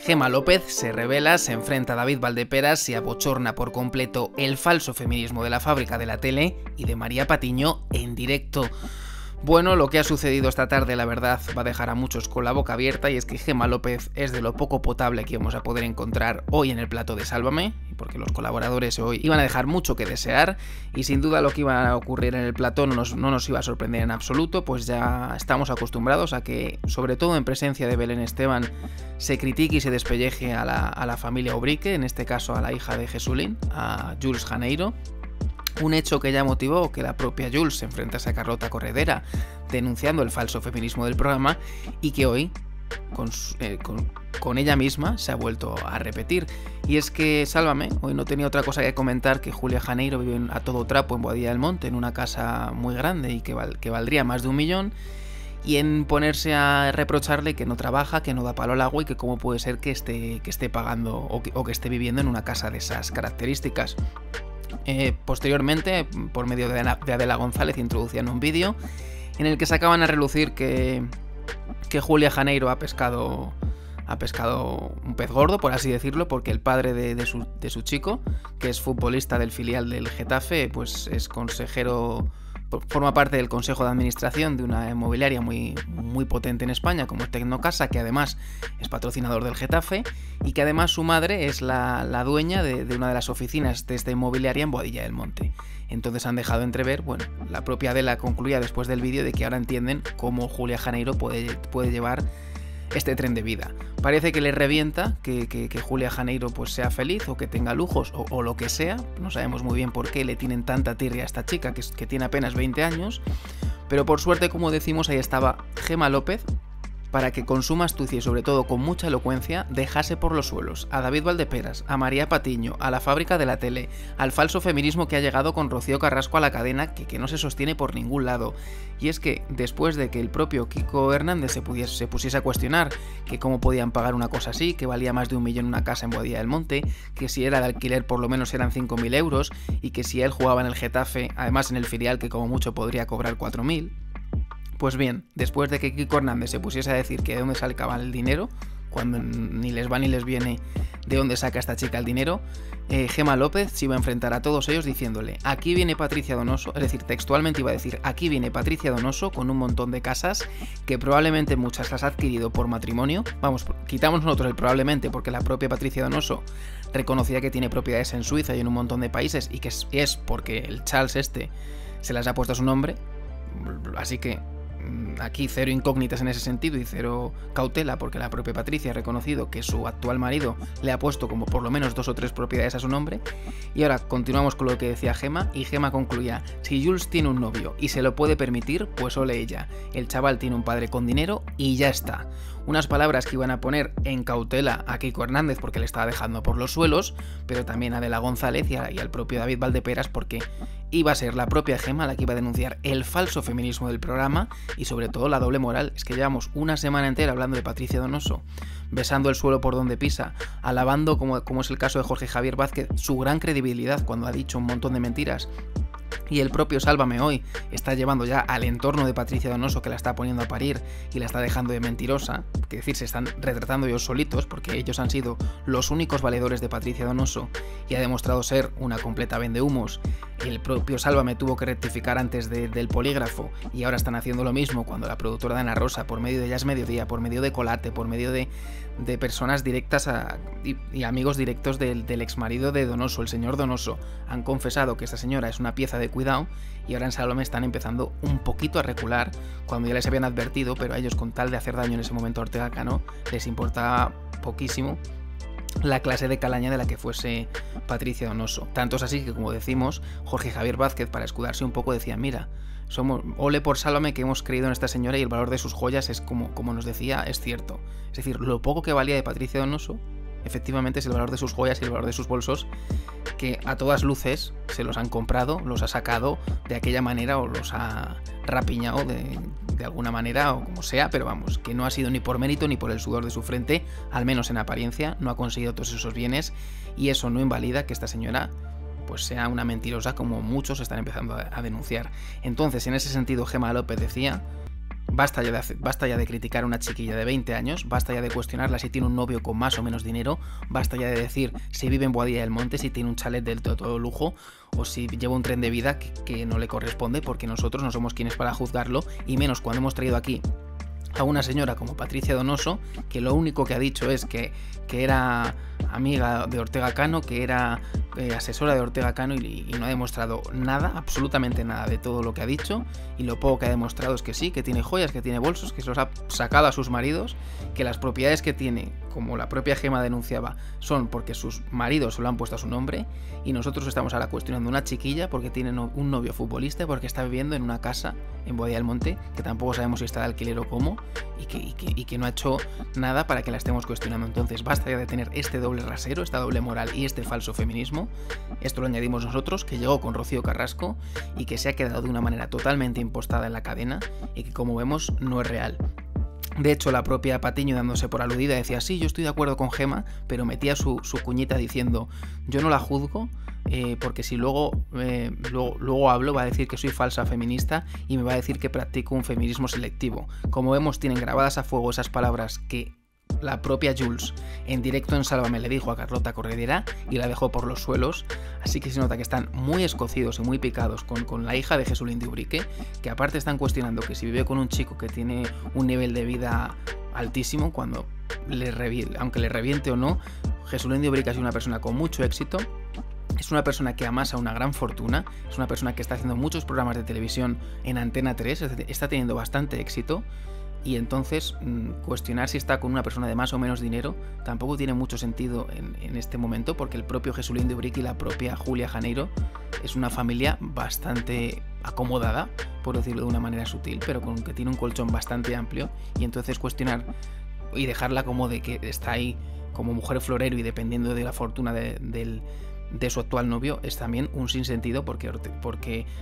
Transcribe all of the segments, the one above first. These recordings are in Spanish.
Gemma López se revela, se enfrenta a David Valdeperas y abochorna por completo el falso feminismo de la fábrica de la tele y de María Patiño en directo. Bueno, lo que ha sucedido esta tarde, la verdad, va a dejar a muchos con la boca abierta, y es que Gemma López es de lo poco potable que vamos a poder encontrar hoy en el plato de Sálvame, porque los colaboradores hoy iban a dejar mucho que desear, y sin duda lo que iba a ocurrir en el plató no nos iba a sorprender en absoluto, pues ya estamos acostumbrados a que, sobre todo en presencia de Belén Esteban, se critique y se despelleje a la familia Ubrique, en este caso a la hija de Jesulín, a Jules Janeiro. Un hecho que ya motivó que la propia Jules se enfrentase a Carlota Corredera denunciando el falso feminismo del programa, y que hoy con ella misma se ha vuelto a repetir. Y es que, Sálvame, hoy no tenía otra cosa que comentar que Julia Janeiro vive a todo trapo en Boadilla del Monte, en una casa muy grande y que valdría más de 1 millón, y en ponerse a reprocharle que no trabaja, que no da palo al agua y que cómo puede ser que esté pagando o que esté viviendo en una casa de esas características. Posteriormente, por medio de Adela González, introducían un vídeo en el que sacaban a relucir que Julia Janeiro ha pescado un pez gordo, por así decirlo, porque el padre de su chico, que es futbolista del filial del Getafe, pues es consejero, forma parte del consejo de administración de una inmobiliaria muy, muy potente en España como Tecnocasa, que además es patrocinador del Getafe, y que además su madre es la dueña de una de las oficinas de esta inmobiliaria en Boadilla del Monte. Entonces han dejado entrever, bueno, la propia Adela concluía después del vídeo de que ahora entienden cómo Julia Janeiro puede llevar este tren de vida. Parece que le revienta que Julia Janeiro pues sea feliz o que tenga lujos o lo que sea. No sabemos muy bien por qué le tienen tanta tirria a esta chica que tiene apenas 20 años, pero por suerte, como decimos, ahí estaba Gemma López para que con suma astucia y sobre todo con mucha elocuencia dejase por los suelos a David Valdeperas, a María Patiño, a la fábrica de la tele, al falso feminismo que ha llegado con Rocío Carrasco a la cadena, que no se sostiene por ningún lado. Y es que después de que el propio Kiko Hernández se pusiese a cuestionar que cómo podían pagar una cosa así, que valía más de 1 millón una casa en Boadilla del Monte, que si era de alquiler por lo menos eran 5.000 euros, y que si él jugaba en el Getafe, además en el filial que como mucho podría cobrar 4.000... Pues bien, después de que Kiko Hernández se pusiese a decir que de dónde sacaba el dinero, cuando ni les va ni les viene de dónde saca esta chica el dinero, Gemma López se iba a enfrentar a todos ellos diciéndole: aquí viene Patricia Donoso, es decir, textualmente iba a decir: aquí viene Patricia Donoso con un montón de casas que probablemente muchas las ha adquirido por matrimonio. Vamos, quitamos nosotros el probablemente, porque la propia Patricia Donoso reconocía que tiene propiedades en Suiza y en un montón de países, y que es porque el Charles se las ha puesto a su nombre. Así que aquí cero incógnitas en ese sentido y cero cautela, porque la propia Patricia ha reconocido que su actual marido le ha puesto como por lo menos 2 o 3 propiedades a su nombre. Y ahora continuamos con lo que decía Gemma, y Gemma concluía: si Jules tiene un novio y se lo puede permitir, pues ole ella, el chaval tiene un padre con dinero y ya está. Unas palabras que iban a poner en cautela a Kiko Hernández porque le estaba dejando por los suelos, pero también a Adela González y al propio David Valdeperas, porque iba a ser la propia Gemma la que iba a denunciar el falso feminismo del programa y sobre todo la doble moral. Es que llevamos una semana entera hablando de Patricia Donoso, besando el suelo por donde pisa, alabando, como es el caso de Jorge Javier Vázquez, su gran credibilidad cuando ha dicho un montón de mentiras. Y el propio Sálvame hoy está llevando ya al entorno de Patricia Donoso, que la está poniendo a parir y la está dejando de mentirosa, que decir, se están retratando ellos solitos porque ellos han sido los únicos valedores de Patricia Donoso y ha demostrado ser una completa vendehumos. El propio Sálvame tuvo que rectificar antes del polígrafo y ahora están haciendo lo mismo cuando la productora de Ana Rosa, por medio de Ya es Mediodía, por medio de Colate, por medio de personas directas y amigos directos del exmarido de Donoso, el señor Donoso, han confesado que esta señora es una pieza de cuidado, y ahora en Sálvame están empezando un poquito a recular cuando ya les habían advertido, pero a ellos, con tal de hacer daño en ese momento a Ortega Cano, les importaba poquísimo la clase de calaña de la que fuese Patricia Donoso. Tanto es así que, como decimos, Jorge Javier Vázquez, para escudarse un poco, decía: mira, ole por Sálvame, que hemos creído en esta señora y el valor de sus joyas es como nos decía, es cierto. Es decir, lo poco que valía de Patricia Donoso, efectivamente, es el valor de sus joyas y el valor de sus bolsos, que a todas luces se los han comprado, los ha sacado de aquella manera o los ha rapiñado de alguna manera o como sea, pero vamos, que no ha sido ni por mérito ni por el sudor de su frente, al menos en apariencia, no ha conseguido todos esos bienes, y eso no invalida que esta señora pues sea una mentirosa, como muchos están empezando a denunciar. Entonces, en ese sentido, Gemma López decía: basta ya de criticar a una chiquilla de 20 años, basta ya de cuestionarla si tiene un novio con más o menos dinero, basta ya de decir si vive en Boadilla del Monte, si tiene un chalet del todo lujo o si lleva un tren de vida que no le corresponde, porque nosotros no somos quienes para juzgarlo, y menos cuando hemos traído aquí a una señora como Patricia Donoso, que lo único que ha dicho es que era amiga de Ortega Cano, que era asesora de Ortega Cano, y no ha demostrado nada, absolutamente nada de todo lo que ha dicho, y lo poco que ha demostrado es que sí, que tiene joyas, que tiene bolsos, que se los ha sacado a sus maridos, que las propiedades que tiene, como la propia Gema denunciaba, son porque sus maridos se lo han puesto a su nombre, y nosotros estamos ahora cuestionando una chiquilla porque tiene un novio futbolista, porque está viviendo en una casa en Boadilla del Monte, que tampoco sabemos si está de alquiler o cómo, y que no ha hecho nada para que la estemos cuestionando. Entonces basta ya de tener este doble rasero, esta doble moral y este falso feminismo. Esto lo añadimos nosotros, que llegó con Rocío Carrasco y que se ha quedado de una manera totalmente impostada en la cadena y que, como vemos, no es real. De hecho, la propia Patiño, dándose por aludida, decía: sí, yo estoy de acuerdo con Gema, pero metía su cuñita diciendo: yo no la juzgo, porque si luego hablo, va a decir que soy falsa feminista y me va a decir que practico un feminismo selectivo. Como vemos, tienen grabadas a fuego esas palabras que la propia Jules en directo en Sálvame le dijo a Carlota Corredera y la dejó por los suelos, así que se nota que están muy escocidos y muy picados con la hija de Jesulín de Ubrique, que aparte están cuestionando que si vive con un chico que tiene un nivel de vida altísimo, cuando aunque le reviente o no, Jesulín de Ubrique es una persona con mucho éxito. Es una persona que amasa una gran fortuna, es una persona que está haciendo muchos programas de televisión en Antena 3, está teniendo bastante éxito. Y entonces cuestionar si está con una persona de más o menos dinero tampoco tiene mucho sentido en este momento, porque el propio Jesulín de Ubrique y la propia Julia Janeiro es una familia bastante acomodada, por decirlo de una manera sutil, pero con que tiene un colchón bastante amplio, y entonces cuestionar y dejarla como de que está ahí como mujer florero y dependiendo de la fortuna de su actual novio es también un sinsentido, porque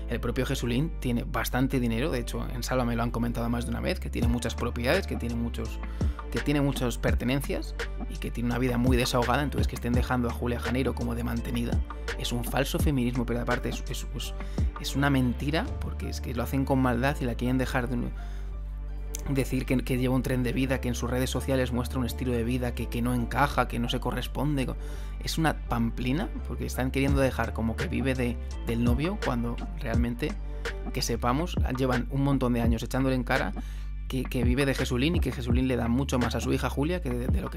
el propio Jesulín tiene bastante dinero. De hecho, en Sálvame lo han comentado más de una vez, que tiene muchas propiedades, que tiene muchas pertenencias y que tiene una vida muy desahogada. Entonces, que estén dejando a Julia Janeiro como de mantenida es un falso feminismo, pero aparte es una mentira, porque es que lo hacen con maldad y la quieren dejar decir que lleva un tren de vida, que en sus redes sociales muestra un estilo de vida que no encaja, que no se corresponde. Es una pamplina, porque están queriendo dejar como que vive del novio, cuando realmente, que sepamos, llevan un montón de años echándole en cara que vive de Jesulín, y que Jesulín le da mucho más a su hija Julia que de lo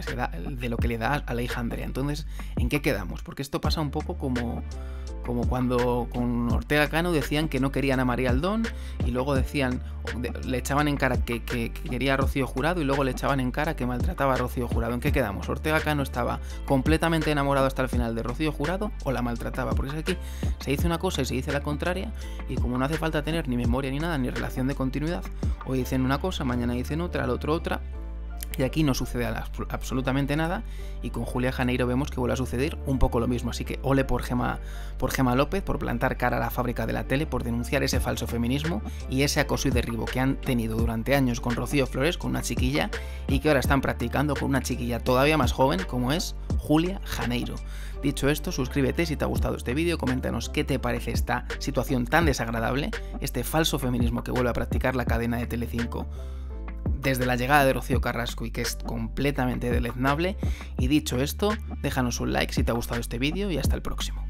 que le da a la hija Andrea. Entonces, ¿en qué quedamos? Porque esto pasa un poco como cuando con Ortega Cano decían que no querían a María Aldón, y luego le echaban en cara que quería a Rocío Jurado, y luego le echaban en cara que maltrataba a Rocío Jurado. ¿En qué quedamos? ¿Ortega Cano estaba completamente enamorado hasta el final de Rocío Jurado o la maltrataba? Porque es que aquí se dice una cosa y se dice la contraria, y como no hace falta tener ni memoria ni nada, ni relación de continuidad, hoy dicen una cosa, mañana dicen otra, al otro otra. Y aquí no sucede absolutamente nada, y con Julia Janeiro vemos que vuelve a suceder un poco lo mismo. Así que ole por Gema López, por plantar cara a la fábrica de la tele, por denunciar ese falso feminismo y ese acoso y derribo que han tenido durante años con Rocío Flores, con una chiquilla, y que ahora están practicando con una chiquilla todavía más joven como es Julia Janeiro. Dicho esto, suscríbete si te ha gustado este vídeo, coméntanos qué te parece esta situación tan desagradable, este falso feminismo que vuelve a practicar la cadena de Telecinco desde la llegada de Rocío Carrasco y que es completamente deleznable. Y dicho esto, déjanos un like si te ha gustado este vídeo y hasta el próximo.